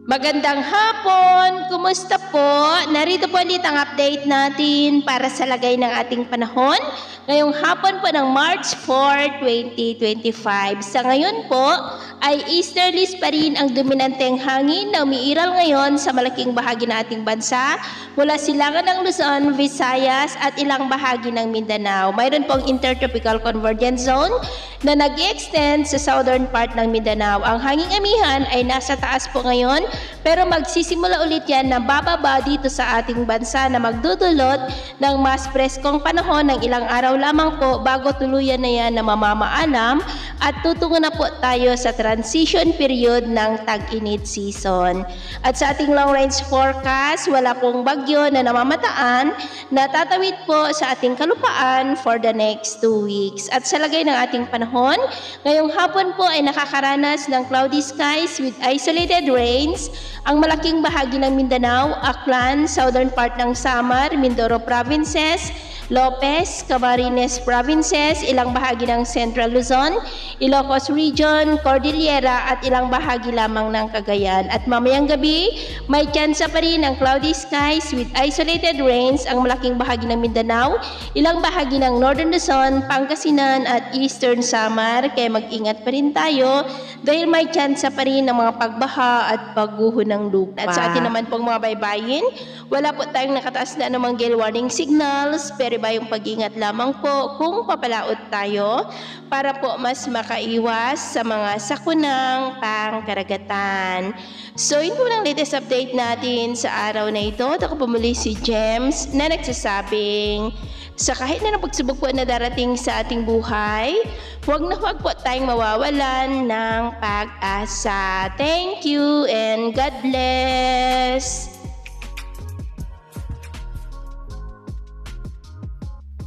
Magandang hapon! Kumusta po? Narito po ulit ang update natin para sa lagay ng ating panahon ngayong hapon po ng March 4, 2025. Sa ngayon po ay easterlies pa rin ang dominanteng hangin na umiiral ngayon sa malaking bahagi ng ating bansa mula silangan ng Luzon, Visayas at ilang bahagi ng Mindanao. Mayroon pong intertropical convergence zone na nag-extend sa southern part ng Mindanao. Ang hanging amihan ay nasa taas po ngayon pero magsisimula ulit yan na bababa dito sa ating bansa na magdudulot ng mas preskong panahon ng ilang araw lamang po bago tuluyan na yan na mamamaalam at tutungo na po tayo sa transition period ng tag-init season. At sa ating long range forecast, wala pong bagyo na namamataan na tatawid po sa ating kalupaan for the next 2 weeks. At sa lagay ng ating panahon, ngayong hapon po ay nakakaranas ng cloudy skies with isolated rains ang malaking bahagi ng Mindanao, Aklan, southern part ng Samar, Mindoro provinces, Lopez, Camarines provinces, ilang bahagi ng Central Luzon, Ilocos region, Cordillera at ilang bahagi lamang ng Cagayan. At mamayang gabi, may tsansa pa rin ng cloudy skies with isolated rains ang malaking bahagi ng Mindanao, ilang bahagi ng Northern Luzon, Pangasinan at Eastern Samar. Kaya mag-ingat pa rin tayo dahil may tsansa pa rin ng mga pagbaha at pagguho ng lupa. At sa atin naman pong mga baybayin, wala po tayong nakataas na anumang gale warning signals, pero ba yung pag-ingat lamang po kung papalaot tayo para po mas makaiwas sa mga sakunang pangkaragatan. So yun po lang latest update natin sa araw na ito. Ako po muli si James na nagsasabing sa kahit na pagsubok po na darating sa ating buhay, huwag po tayong mawawalan ng pag-asa. Thank you and God bless!